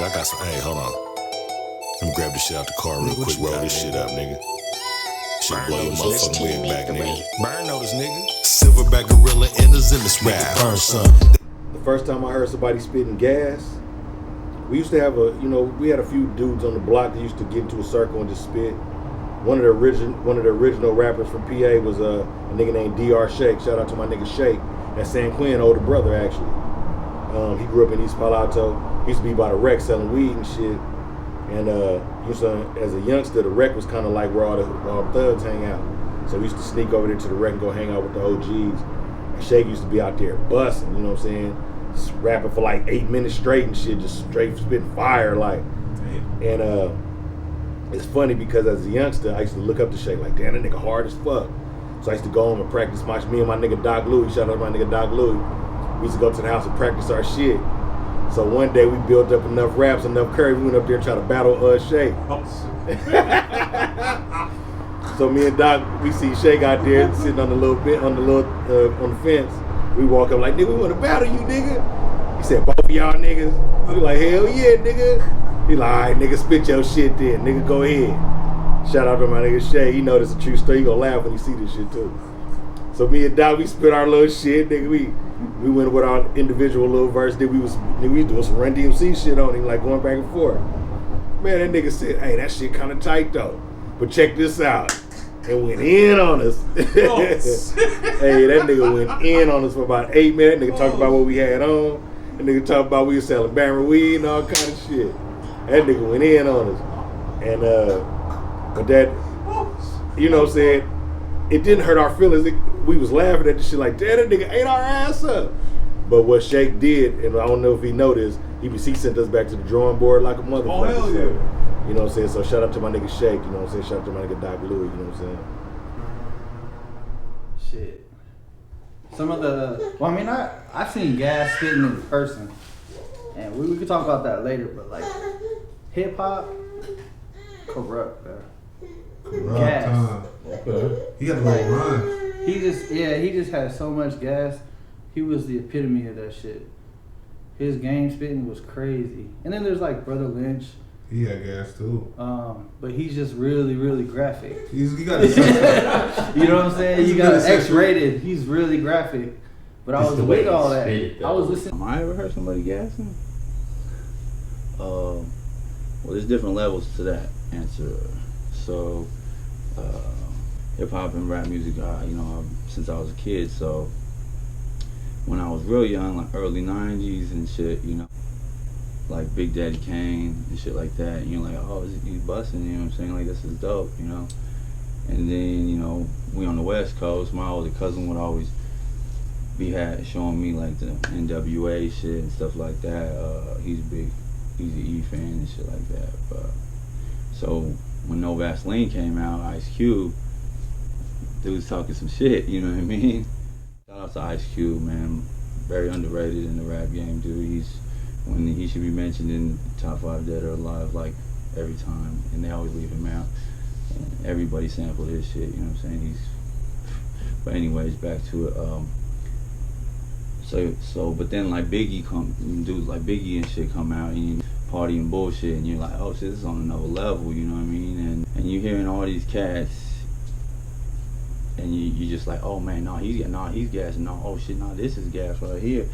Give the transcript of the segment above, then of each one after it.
I got some. Hey, hold on. Let me grab this shit out the car real quick. Roll this shit up, nigga. Shit blow your motherfucking wig back, nigga. Burn notice, nigga. Silverback gorilla enters in this rap. Burn son. The first time I heard somebody spitting gas, we used to have we had a few dudes on the block that used to get into a circle and just spit. One of the original rappers from PA was a nigga named DR Shake. Shout out to my nigga Shake. That's San Quinn, older brother actually. He grew up in East Palo Alto. He used to be by the rec selling weed and shit. And as a youngster, the rec was kind of like where all the thugs hang out. So we used to sneak over there to the rec and go hang out with the OGs. And Shake used to be out there busting, you know what I'm saying? Just rapping for like 8 minutes straight and shit, just straight spitting fire like. And it's funny because as a youngster, I used to look up to Shake like, damn, that nigga hard as fuck. So I used to go home and practice me and my nigga Doc Louie, shout out to my nigga Doc Louie. We used to go to the house and practice our shit. So one day we built up enough raps, enough courage, we went up there and tried to battle Shake. So me and Doc, we see Shake out there sitting on the fence. We walk up like, nigga, we want to battle you, nigga. He said, both of y'all niggas. We like, hell yeah, nigga. He like, all right, nigga, spit your shit then. Nigga, go ahead. Shout out to my nigga Shay. He know this is a true story. He gonna laugh when he see this shit too. So me and Doc, we spit our little shit, nigga. We went with our individual little verse. Then we was doing some Run DMC shit on him, like going back and forth. Man, that nigga said, hey, that shit kind of tight though. But check this out. And went in on us. Hey, that nigga went in on us for about 8 minutes. That nigga talked about what we had on. That nigga talked about we were selling Barron weed and all kind of shit. That nigga went in on us. And but that, you know what I'm saying, it didn't hurt our feelings. We was laughing at the shit like, damn, that nigga ate our ass up. But what Shake did, and I don't know if he noticed, he sent us back to the drawing board like a motherfucker. Oh, hell yeah. So, you know what I'm saying? So shout out to my nigga Shake, you know what I'm saying? Shout out to my nigga Doc Louie, you know what I'm saying? Shit. Some of the, well, I mean, I've seen gas spitting in person. And we could talk about that later, but like, hip hop, corrupt, bro. Gas. Okay. He had a little run. He just had so much gas. He was the epitome of that shit. His game spitting was crazy. And then there's like Brother Lynch. He had gas too. But he's just really, really graphic. He got a you know what I'm saying? You got X-rated. He's really graphic. But I was with all that. I was listening. Have I ever heard somebody gassing? Well, there's different levels to that answer. So, hip hop and rap music, since I was a kid. So, when I was real young, like early 90s and shit, like Big Daddy Kane and shit like that, and you're like, oh, he's busting, you know what I'm saying? Like, this is dope, And then, we on the West Coast, my older cousin would always be showing me like the NWA shit and stuff like that. He's a big Eazy-E fan and shit like that. But so when No Vaseline came out, Ice Cube, dude's talking some shit, you know what I mean? Shout out to Ice Cube, man. Very underrated in the rap game, dude. He should be mentioned in top 5 Dead or Alive like every time, and they always leave him out. And everybody sampled his shit, you know what I'm saying? But anyways, back to it. But then like dudes like Biggie and shit come out and you party and bullshit, and you're like, oh shit, this is on another level, you know what I mean? And you hearing all these cats, and you just like, oh man, he's gas, oh shit, this is gas right here.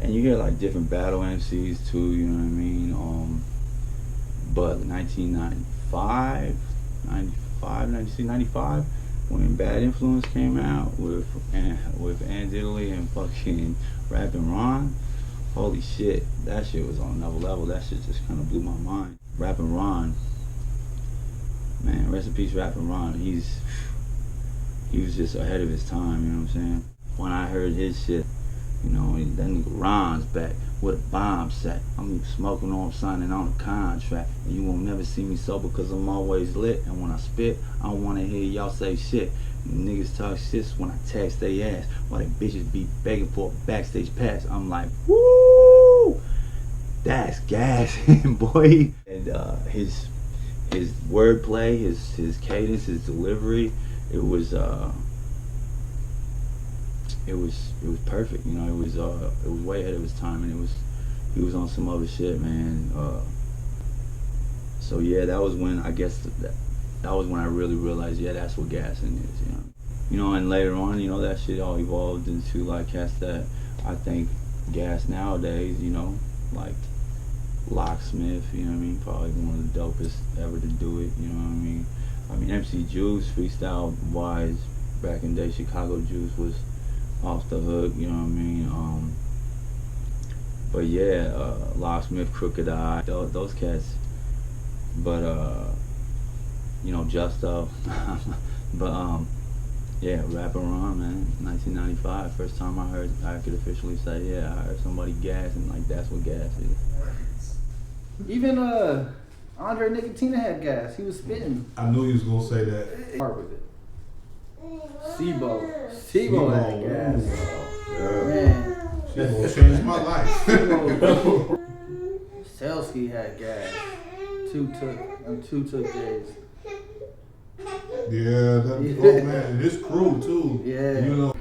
And you hear like different battle MCs too, you know what I mean? But 1995, when Bad Influence came out with Ann Diddley and fucking Rappin' Ron, holy shit, that shit was on another level. That shit just kind of blew my mind. Rappin' Ron, man, rest in peace, Rappin' Ron. He was just ahead of his time, you know what I'm saying? When I heard his shit, that nigga Ron's back with a bomb set. I'm smoking on, signing on a contract, and you won't never see me sober because I'm always lit. And when I spit, I don't want to hear y'all say shit. Niggas talk shit when I text they ass, while they bitches be begging for a backstage pass. I'm like, woo, that's gas, boy. And his wordplay, his cadence, his delivery, it was perfect. It was way ahead of his time, and he was on some other shit, man. So yeah, that was when I guess that was when I really realized, yeah, that's what gassing is, you know. You know, and later on, you know, that shit all evolved into like cats that I think gas nowadays, you know, like Locksmith, you know what I mean, probably one of the dopest ever to do it, you know what I mean. I mean, MC Juice, freestyle wise, back in the day, Chicago Juice was off the hook, you know what I mean. But yeah, Locksmith, Crooked Eye, those cats. But you know, Justo. But yeah, Rapper Ron, man, 1995, first time I could officially say, yeah, I heard somebody gas, and like that's what gas is. Even Andre Nicotina had gas. He was spitting. I knew he was gonna say that. Hard with it. Sibo had gas. Man. She gonna change my life. Selsky had gas. Two took days. Yeah, oh man, and his crew too. Yeah. You know.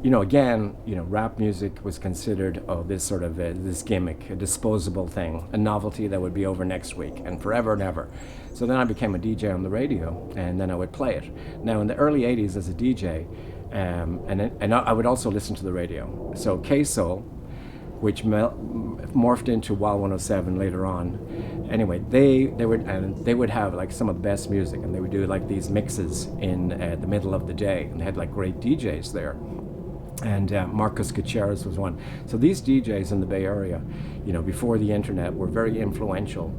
You know, again, you know, rap music was considered, this sort of this gimmick, a disposable thing, a novelty that would be over next week and forever and ever. So then I became a DJ on the radio, and then I would play it. Now, in the early '80s, as a DJ, and I would also listen to the radio. So K-Soul, which morphed into Wild 107 later on. Anyway, they would have like some of the best music, and they would do like these mixes in the middle of the day, and they had like great DJs there. And Marcus Gutierrez was one. So these DJs in the Bay Area, you know, before the internet, were very influential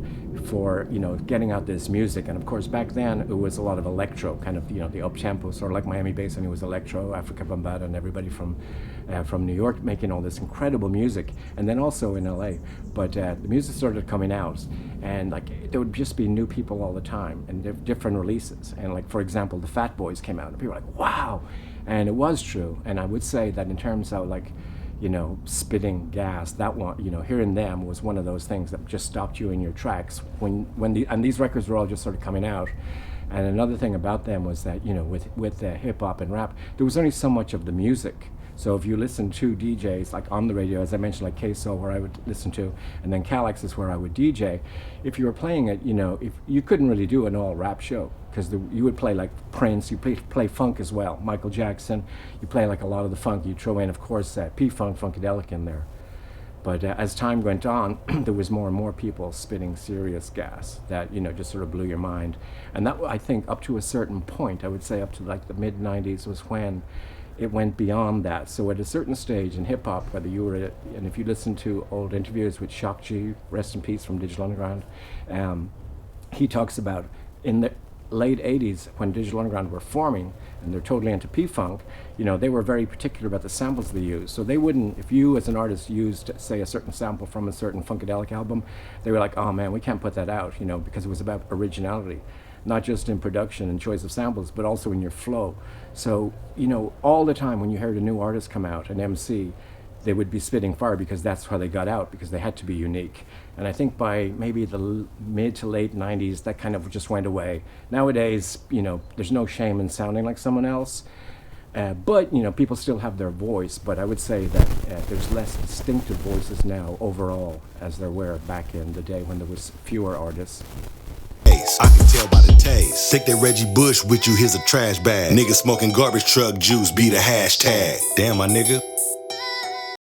for, you know, getting out this music. And of course, back then it was a lot of electro, kind of, you know, the up-tempo, sort of like Miami Bass, and it was electro, Africa Bambaataa, and everybody from New York making all this incredible music, and then also in LA. But the music started coming out, and like there would just be new people all the time, and different releases. And like, for example, the Fat Boys came out, and people were like, wow. And it was true. And I would say that in terms of like, you know, spitting gas, that one, you know, hearing them was one of those things that just stopped you in your tracks and these records were all just sort of coming out. And another thing about them was that, you know, with hip hop and rap, there was only so much of the music. So if you listen to DJs like on the radio, as I mentioned, like Queso, where I would listen to, and then Calax is where I would DJ. If you were playing it, you know, if you couldn't really do an all rap show, because you would play like Prince, you play funk as well, Michael Jackson, you play like a lot of the funk. You throw in, of course, P-Funk, Funkadelic in there. But as time went on, there was more and more people spitting serious gas that, you know, just sort of blew your mind. And that, I think, up to a certain point, I would say up to like the mid-90s was when it went beyond that. So at a certain stage in hip-hop, whether you were, and if you listen to old interviews with Shock G, rest in peace, from Digital Underground, he talks about in the late 80s when Digital Underground were forming, and they're totally into P-Funk, you know, they were very particular about the samples they used. So they wouldn't, if you as an artist used, say, a certain sample from a certain Funkadelic album, they were like, oh man, we can't put that out, you know, because it was about originality, not just in production and choice of samples, but also in your flow. So, you know, all the time when you heard a new artist come out, an MC, they would be spitting fire because that's how they got out, because they had to be unique. And I think by maybe the mid to late 90s, that kind of just went away. Nowadays, you know, there's no shame in sounding like someone else, but, you know, people still have their voice, but I would say that there's less distinctive voices now overall as there were back in the day when there was fewer artists. I can tell by the taste. Take that Reggie Bush with you, here's a trash bag. Nigga smoking garbage truck juice, be the hashtag. Damn, my nigga.